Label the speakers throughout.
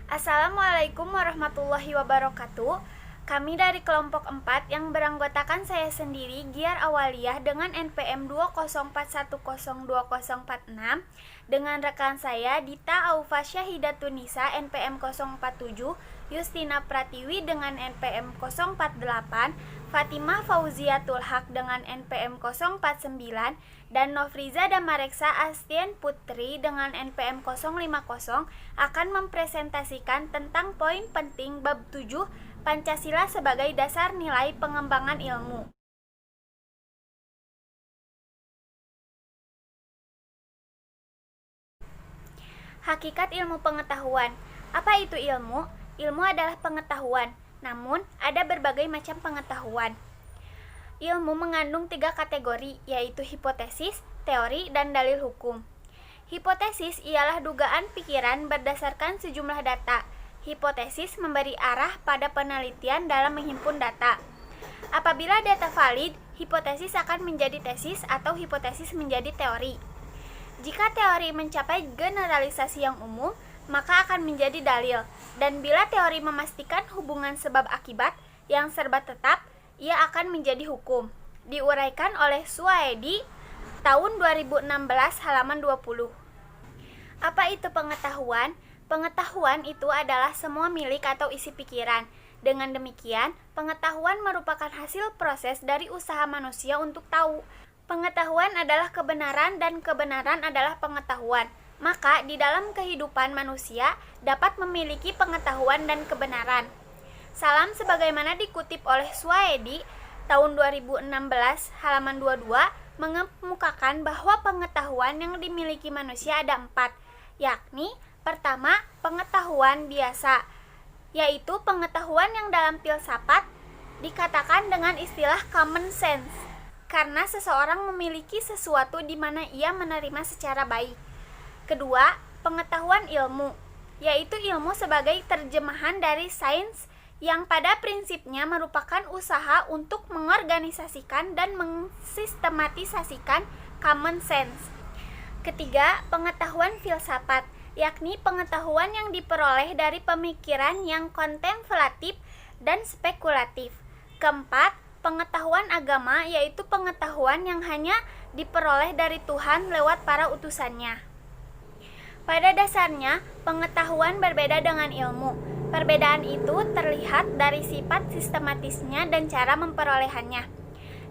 Speaker 1: Assalamualaikum warahmatullahi wabarakatuh. Kami dari kelompok 4 yang beranggotakan saya sendiri, Giar Awaliyah dengan NPM 204102046, dengan rekan saya Dita Aufa Syahidatunisa NPM 047, Yustina Pratiwi dengan NPM 048, Fatimah Fauziatul Haq dengan NPM 049, dan Nofriza Damareksa Astien Putri dengan NPM 050 akan mempresentasikan tentang poin penting bab 7 Pancasila sebagai dasar nilai pengembangan ilmu. Hakikat ilmu pengetahuan. Apa itu ilmu? Ilmu adalah pengetahuan, namun ada berbagai macam pengetahuan. Ilmu mengandung 3 kategori, yaitu hipotesis, teori, dan dalil hukum. Hipotesis ialah dugaan pikiran berdasarkan sejumlah data. Hipotesis memberi arah pada penelitian dalam menghimpun data. Apabila data valid, hipotesis akan menjadi tesis atau hipotesis menjadi teori. Jika teori mencapai generalisasi yang umum, maka akan menjadi dalil. Dan bila teori memastikan hubungan sebab akibat yang serba tetap, ia akan menjadi hukum. Diuraikan oleh Suwaedi tahun 2016 halaman 20. Apa itu pengetahuan? Pengetahuan itu adalah semua milik atau isi pikiran. Dengan demikian, pengetahuan merupakan hasil proses dari usaha manusia untuk tahu. Pengetahuan adalah kebenaran dan kebenaran adalah pengetahuan. Maka, di dalam kehidupan manusia dapat memiliki pengetahuan dan kebenaran. Salam sebagaimana dikutip oleh Suwaedi tahun 2016 halaman 22 mengemukakan bahwa pengetahuan yang dimiliki manusia ada 4, yakni pertama, pengetahuan biasa, yaitu pengetahuan yang dalam filsafat dikatakan dengan istilah common sense, karena seseorang memiliki sesuatu di mana ia menerima secara baik. Kedua, pengetahuan ilmu, yaitu ilmu sebagai terjemahan dari sains yang pada prinsipnya merupakan usaha untuk mengorganisasikan dan mensistematisasikan common sense. Ketiga, pengetahuan filsafat, yakni pengetahuan yang diperoleh dari pemikiran yang kontemplatif dan spekulatif. Keempat, pengetahuan agama, yaitu pengetahuan yang hanya diperoleh dari Tuhan lewat para utusannya. Pada dasarnya, pengetahuan berbeda dengan ilmu. Perbedaan itu terlihat dari sifat sistematisnya dan cara memperolehannya.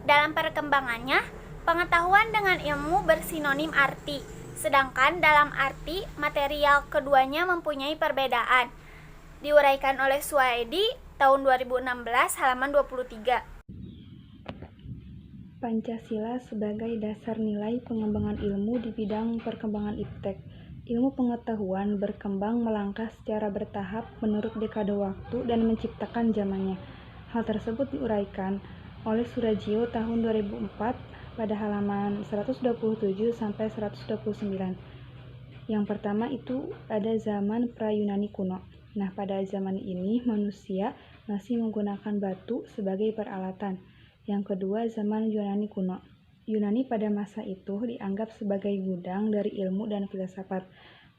Speaker 1: Dalam perkembangannya, pengetahuan dengan ilmu bersinonim arti, sedangkan dalam arti material keduanya mempunyai perbedaan. Diuraikan oleh Suwaedi tahun 2016 halaman 23.
Speaker 2: Pancasila sebagai dasar nilai pengembangan ilmu di bidang perkembangan iptek. Ilmu pengetahuan berkembang melangkah secara bertahap menurut dekade waktu dan menciptakan zamannya. Hal tersebut diuraikan oleh Surajio tahun 2004 pada halaman 127 sampai 129. Yang pertama itu ada zaman pra-Yunani kuno. Nah, pada zaman ini manusia masih menggunakan batu sebagai peralatan. Yang kedua, zaman Yunani kuno. Yunani pada masa itu dianggap sebagai gudang dari ilmu dan filsafat,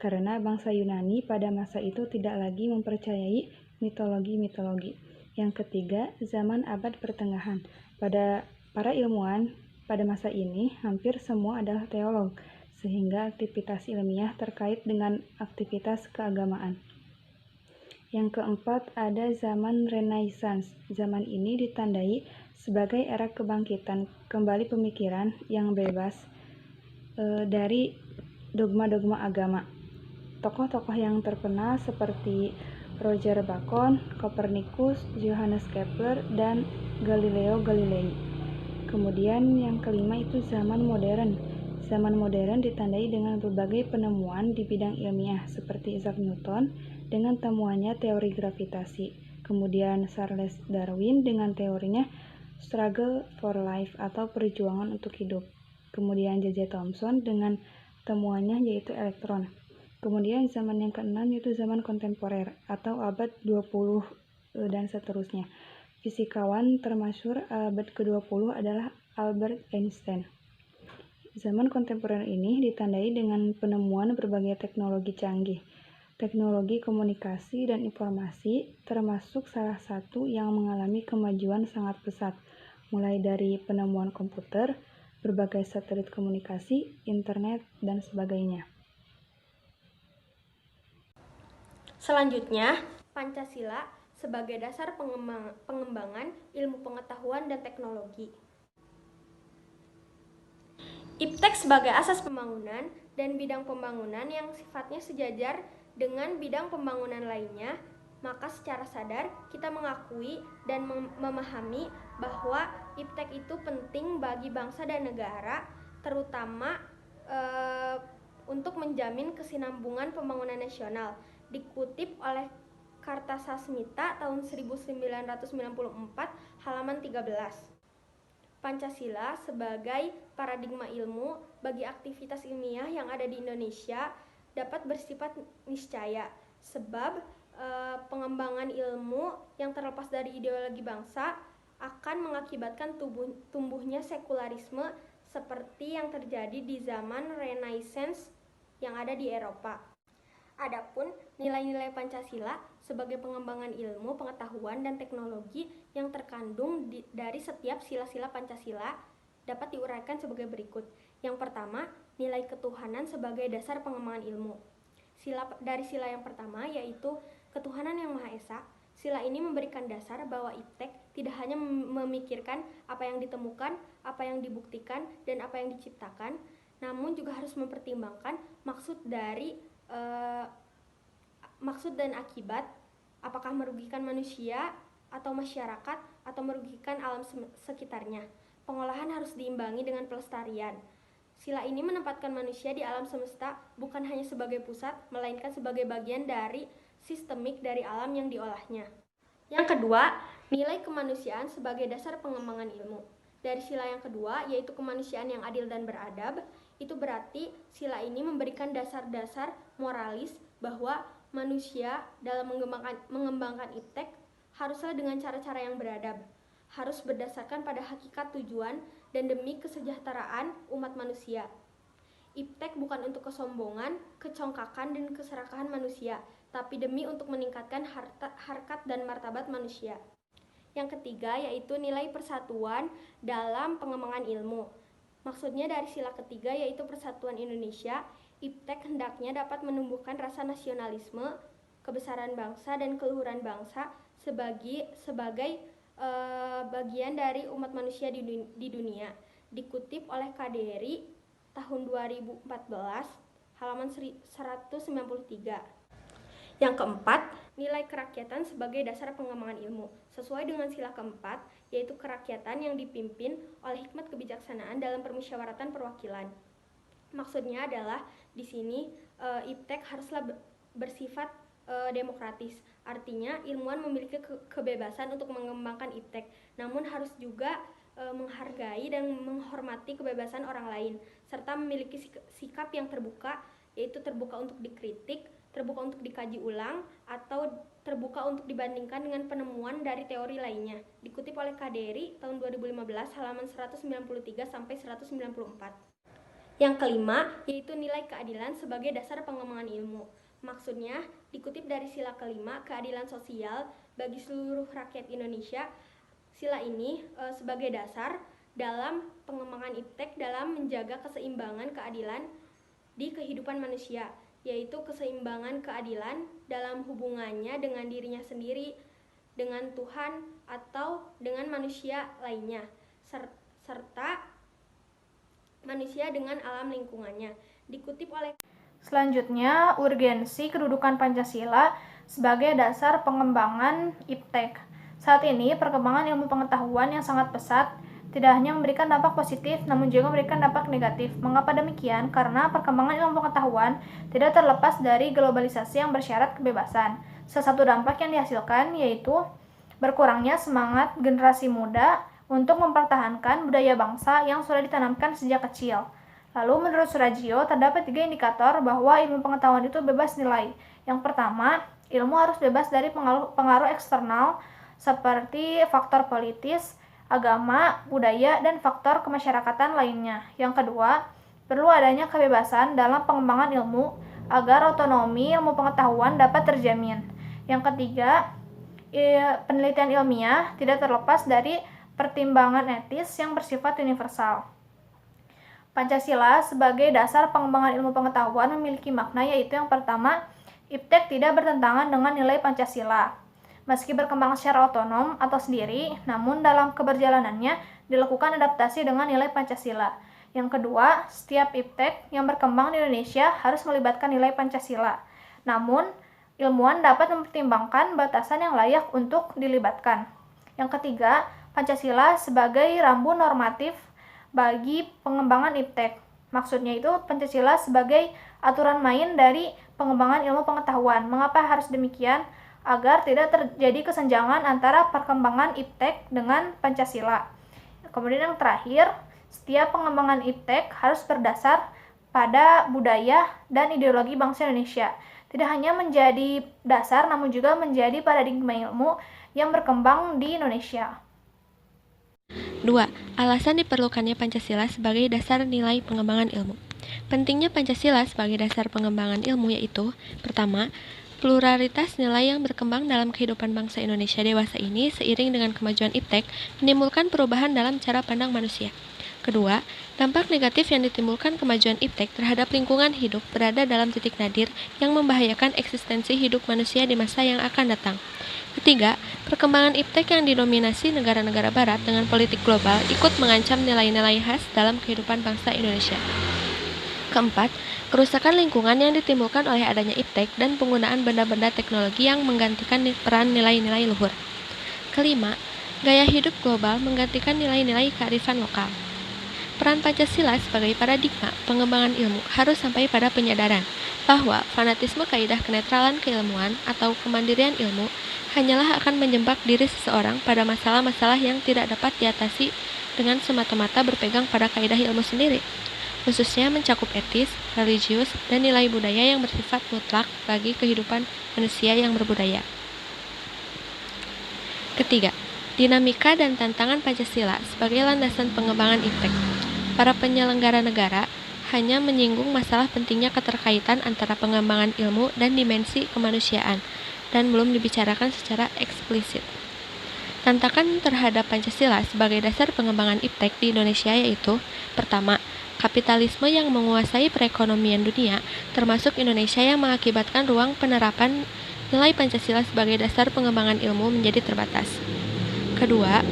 Speaker 2: karena bangsa Yunani pada masa itu tidak lagi mempercayai mitologi-mitologi. Yang ketiga, zaman abad pertengahan. Pada para ilmuwan pada masa ini hampir semua adalah teolog, sehingga aktivitas ilmiah terkait dengan aktivitas keagamaan. Yang keempat, ada zaman Renaissance. Zaman ini ditandai sebagai era kebangkitan kembali pemikiran yang bebas dari dogma-dogma agama. Tokoh-tokoh yang terkenal seperti Roger Bacon, Copernicus, Johannes Kepler, dan Galileo Galilei. Kemudian yang kelima itu zaman modern. Zaman modern ditandai dengan berbagai penemuan di bidang ilmiah seperti Isaac Newton dengan temuannya teori gravitasi. Kemudian Charles Darwin dengan teorinya struggle for life atau perjuangan untuk hidup. Kemudian J.J. Thomson dengan temuannya yaitu elektron. Kemudian zaman yang keenam yaitu zaman kontemporer atau abad 20 dan seterusnya. Fisikawan termasyhur abad ke-20 adalah Albert Einstein. Zaman kontemporer ini ditandai dengan penemuan berbagai teknologi canggih. Teknologi komunikasi dan informasi termasuk salah satu yang mengalami kemajuan sangat pesat, mulai dari penemuan komputer, berbagai satelit komunikasi, internet, dan sebagainya.
Speaker 3: Selanjutnya, Pancasila sebagai dasar pengembangan ilmu pengetahuan dan teknologi. IPTEK sebagai asas pembangunan dan bidang pembangunan yang sifatnya sejajar dengan bidang pembangunan lainnya, maka secara sadar kita mengakui dan memahami bahwa IPTEK itu penting bagi bangsa dan negara, terutama untuk menjamin kesinambungan pembangunan nasional. Dikutip oleh Kartasasmita tahun 1994 halaman 13. Pancasila sebagai paradigma ilmu bagi aktivitas ilmiah yang ada di Indonesia dapat bersifat niscaya, sebab pengembangan ilmu yang terlepas dari ideologi bangsa akan mengakibatkan tumbuhnya sekularisme seperti yang terjadi di zaman Renaissance yang ada di Eropa. Adapun nilai-nilai Pancasila sebagai pengembangan ilmu, pengetahuan, dan teknologi yang terkandung dari setiap sila-sila Pancasila dapat diuraikan sebagai berikut. Yang pertama, nilai ketuhanan sebagai dasar pengembangan ilmu. Dari sila yang pertama yaitu ketuhanan yang Maha Esa. Sila ini memberikan dasar bahwa IPTEK tidak hanya memikirkan apa yang ditemukan, apa yang dibuktikan, dan apa yang diciptakan, namun juga harus mempertimbangkan maksud dan akibat, apakah merugikan manusia atau masyarakat atau merugikan alam sekitarnya. Pengolahan harus diimbangi dengan pelestarian. Sila ini menempatkan manusia di alam semesta bukan hanya sebagai pusat, melainkan sebagai bagian dari sistemik dari alam yang diolahnya. Yang kedua, nilai kemanusiaan sebagai dasar pengembangan ilmu. Dari sila yang kedua, yaitu kemanusiaan yang adil dan beradab, itu berarti sila ini memberikan dasar-dasar moralis bahwa manusia dalam mengembangkan IPTEK haruslah dengan cara-cara yang beradab, harus berdasarkan pada hakikat tujuan dan demi kesejahteraan umat manusia. IPTEK bukan untuk kesombongan, kecongkakan, dan keserakahan manusia, tapi demi untuk meningkatkan harkat dan martabat manusia. Yang ketiga yaitu nilai persatuan dalam pengembangan ilmu. Maksudnya dari sila ketiga yaitu persatuan Indonesia, IPTEK hendaknya dapat menumbuhkan rasa nasionalisme, kebesaran bangsa, dan keluhuran bangsa sebagai bagian dari umat manusia di dunia. Dikutip oleh KDRI tahun 2014 halaman 193. Yang keempat, nilai kerakyatan sebagai dasar pengembangan ilmu. Sesuai dengan sila keempat, yaitu kerakyatan yang dipimpin oleh hikmat kebijaksanaan dalam permusyawaratan perwakilan. Maksudnya adalah di sini IPTEK haruslah bersifat demokratis. Artinya ilmuwan memiliki kebebasan untuk mengembangkan IPTEK, namun harus juga menghargai dan menghormati kebebasan orang lain, serta memiliki sikap yang terbuka, yaitu terbuka untuk dikritik, terbuka untuk dikaji ulang, atau terbuka untuk dibandingkan dengan penemuan dari teori lainnya. Dikutip oleh KDRI tahun 2015 halaman 193 sampai 194. Yang kelima yaitu nilai keadilan sebagai dasar pengembangan ilmu. Maksudnya dikutip dari sila kelima, keadilan sosial bagi seluruh rakyat Indonesia. Sila ini sebagai dasar dalam pengembangan IPTEK dalam menjaga keseimbangan keadilan di kehidupan manusia, yaitu keseimbangan keadilan dalam hubungannya dengan dirinya sendiri, dengan Tuhan, atau dengan manusia lainnya, serta manusia dengan alam lingkungannya. Dikutip oleh
Speaker 1: Selanjutnya, urgensi kedudukan Pancasila sebagai dasar pengembangan IPTEK. Saat ini, perkembangan ilmu pengetahuan yang sangat pesat tidak hanya memberikan dampak positif, namun juga memberikan dampak negatif. Mengapa demikian? Karena perkembangan ilmu pengetahuan tidak terlepas dari globalisasi yang bersyarat kebebasan. Salah satu dampak yang dihasilkan yaitu berkurangnya semangat generasi muda untuk mempertahankan budaya bangsa yang sudah ditanamkan sejak kecil. Lalu menurut Surajio, terdapat 3 indikator bahwa ilmu pengetahuan itu bebas nilai. Yang pertama, ilmu harus bebas dari pengaruh eksternal seperti faktor politis, agama, budaya, dan faktor kemasyarakatan lainnya. Yang kedua, perlu adanya kebebasan dalam pengembangan ilmu
Speaker 4: agar otonomi ilmu pengetahuan dapat terjamin. Yang ketiga, penelitian ilmiah tidak terlepas dari pertimbangan etis yang bersifat universal. Pancasila sebagai dasar pengembangan ilmu pengetahuan memiliki makna, yaitu yang pertama, IPTEK tidak bertentangan dengan nilai Pancasila. Meski berkembang secara otonom atau sendiri, namun dalam keberjalanannya dilakukan adaptasi dengan nilai Pancasila. Yang kedua, setiap IPTEK yang berkembang di Indonesia harus melibatkan nilai Pancasila. Namun, ilmuwan dapat mempertimbangkan batasan yang layak untuk dilibatkan. Yang ketiga, Pancasila sebagai rambu normatif bagi pengembangan IPTEK. Maksudnya itu Pancasila sebagai aturan main dari pengembangan ilmu pengetahuan. Mengapa harus demikian? Agar tidak terjadi kesenjangan antara perkembangan IPTEK dengan Pancasila. Kemudian yang terakhir, setiap pengembangan IPTEK harus berdasar pada budaya dan ideologi bangsa Indonesia. Tidak hanya menjadi dasar, namun juga menjadi paradigma ilmu yang berkembang di Indonesia.
Speaker 5: 2. Alasan diperlukannya Pancasila sebagai dasar nilai pengembangan ilmu. Pentingnya Pancasila sebagai dasar pengembangan ilmu yaitu, pertama, pluralitas nilai yang berkembang dalam kehidupan bangsa Indonesia dewasa ini seiring dengan kemajuan IPTEK menimbulkan perubahan dalam cara pandang manusia. Kedua, dampak negatif yang ditimbulkan kemajuan IPTEK terhadap lingkungan hidup berada dalam titik nadir yang membahayakan eksistensi hidup manusia di masa yang akan datang. Ketiga, perkembangan IPTEK yang didominasi negara-negara barat dengan politik global ikut mengancam nilai-nilai khas dalam kehidupan bangsa Indonesia. Keempat, kerusakan lingkungan yang ditimbulkan oleh adanya IPTEK dan penggunaan benda-benda teknologi yang menggantikan peran nilai-nilai luhur. Kelima, gaya hidup global menggantikan nilai-nilai kearifan lokal. Peran Pancasila sebagai paradigma pengembangan ilmu harus sampai pada penyadaran bahwa fanatisme kaidah kenetralan keilmuan atau kemandirian ilmu hanyalah akan menjebak diri seseorang pada masalah-masalah yang tidak dapat diatasi dengan semata-mata berpegang pada kaidah ilmu sendiri, khususnya mencakup etis, religius, dan nilai budaya yang bersifat mutlak bagi kehidupan manusia yang berbudaya. Ketiga, dinamika dan tantangan Pancasila sebagai landasan pengembangan IPTEK. Para penyelenggara negara hanya menyinggung masalah pentingnya keterkaitan antara pengembangan ilmu dan dimensi kemanusiaan, dan belum dibicarakan secara eksplisit. Tantangan terhadap Pancasila sebagai dasar pengembangan IPTEK di Indonesia yaitu, pertama, kapitalisme yang menguasai perekonomian dunia, termasuk Indonesia yang mengakibatkan ruang penerapan nilai Pancasila sebagai dasar pengembangan ilmu menjadi terbatas. Kedua,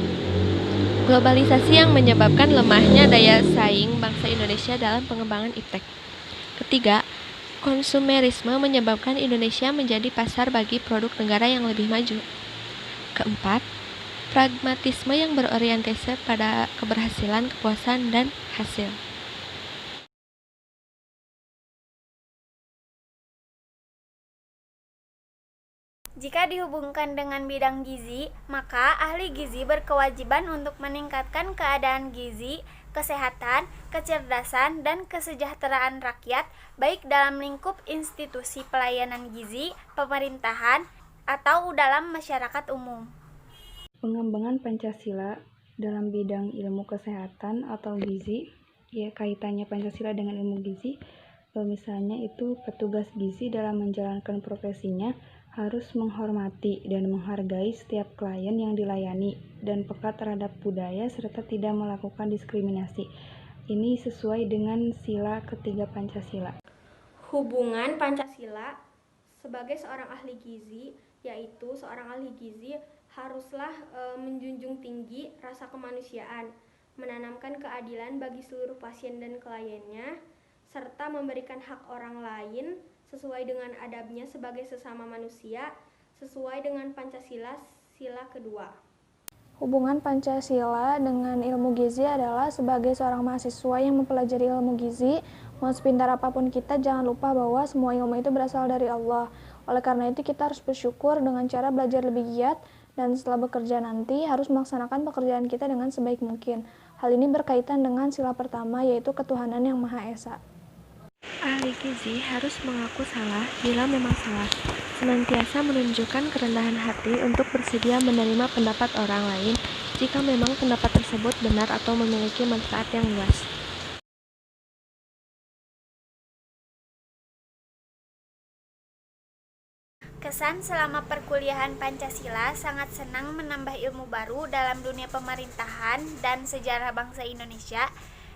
Speaker 5: globalisasi yang menyebabkan lemahnya daya saing bangsa Indonesia dalam pengembangan IPTEK. Ketiga, konsumerisme menyebabkan Indonesia menjadi pasar bagi produk negara yang lebih maju. Keempat, pragmatisme yang berorientasi pada keberhasilan, kepuasan, dan hasil.
Speaker 1: Jika dihubungkan dengan bidang gizi, maka ahli gizi berkewajiban untuk meningkatkan keadaan gizi, kesehatan, kecerdasan, dan kesejahteraan rakyat, baik dalam lingkup institusi pelayanan gizi, pemerintahan, atau dalam masyarakat umum.
Speaker 2: Pengembangan Pancasila dalam bidang ilmu kesehatan atau gizi, ya kaitannya Pancasila dengan ilmu gizi, misalnya itu petugas gizi dalam menjalankan profesinya harus menghormati dan menghargai setiap klien yang dilayani dan peka terhadap budaya serta tidak melakukan diskriminasi. Ini sesuai dengan sila ketiga Pancasila.
Speaker 3: Hubungan Pancasila sebagai seorang ahli gizi, yaitu seorang ahli gizi haruslah menjunjung tinggi rasa kemanusiaan, menanamkan keadilan bagi seluruh pasien dan kliennya, serta memberikan hak orang lain sesuai dengan adabnya sebagai sesama manusia, sesuai dengan Pancasila sila kedua.
Speaker 6: Hubungan Pancasila dengan ilmu gizi adalah sebagai seorang mahasiswa yang mempelajari ilmu gizi, mau sepintar apapun kita, jangan lupa bahwa semua ilmu itu berasal dari Allah. Oleh karena itu kita harus bersyukur dengan cara belajar lebih giat, dan setelah bekerja nanti harus melaksanakan pekerjaan kita dengan sebaik mungkin. Hal ini berkaitan dengan sila pertama, yaitu ketuhanan yang Maha Esa.
Speaker 5: Ahli gizi harus mengaku salah bila memang salah, senantiasa menunjukkan kerendahan hati untuk bersedia menerima pendapat orang lain jika memang pendapat tersebut benar atau memiliki manfaat yang luas.
Speaker 1: Kesan selama perkuliahan Pancasila sangat senang menambah ilmu baru dalam dunia pemerintahan dan sejarah bangsa Indonesia.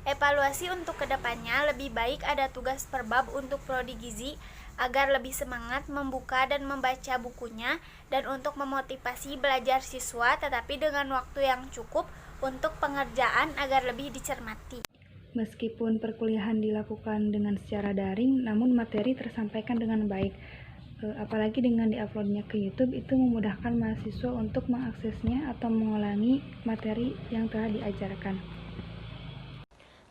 Speaker 1: Evaluasi untuk kedepannya lebih baik ada tugas per bab untuk prodi gizi agar lebih semangat membuka dan membaca bukunya dan untuk memotivasi belajar siswa tetapi dengan waktu yang cukup untuk pengerjaan agar lebih dicermati.
Speaker 2: Meskipun perkuliahan dilakukan dengan secara daring, namun materi tersampaikan dengan baik. Apalagi dengan diuploadnya ke YouTube, itu memudahkan mahasiswa untuk mengaksesnya atau mengulangi materi yang telah diajarkan.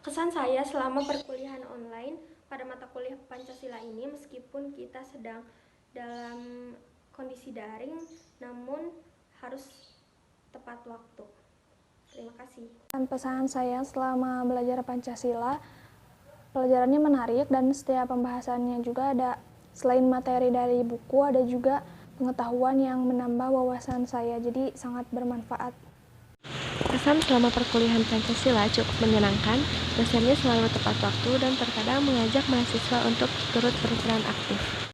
Speaker 3: Kesan saya selama perkuliahan online pada mata kuliah Pancasila ini, meskipun kita sedang dalam kondisi daring, namun harus tepat waktu. Terima kasih.
Speaker 6: Pesan saya selama belajar Pancasila, pelajarannya menarik dan setiap pembahasannya juga ada, selain materi dari buku, ada juga pengetahuan yang menambah wawasan saya, jadi sangat bermanfaat.
Speaker 5: Kesan selama perkuliahan Pancasila cukup menyenangkan, dosennya selalu tepat waktu dan terkadang mengajak mahasiswa untuk turut berperan aktif.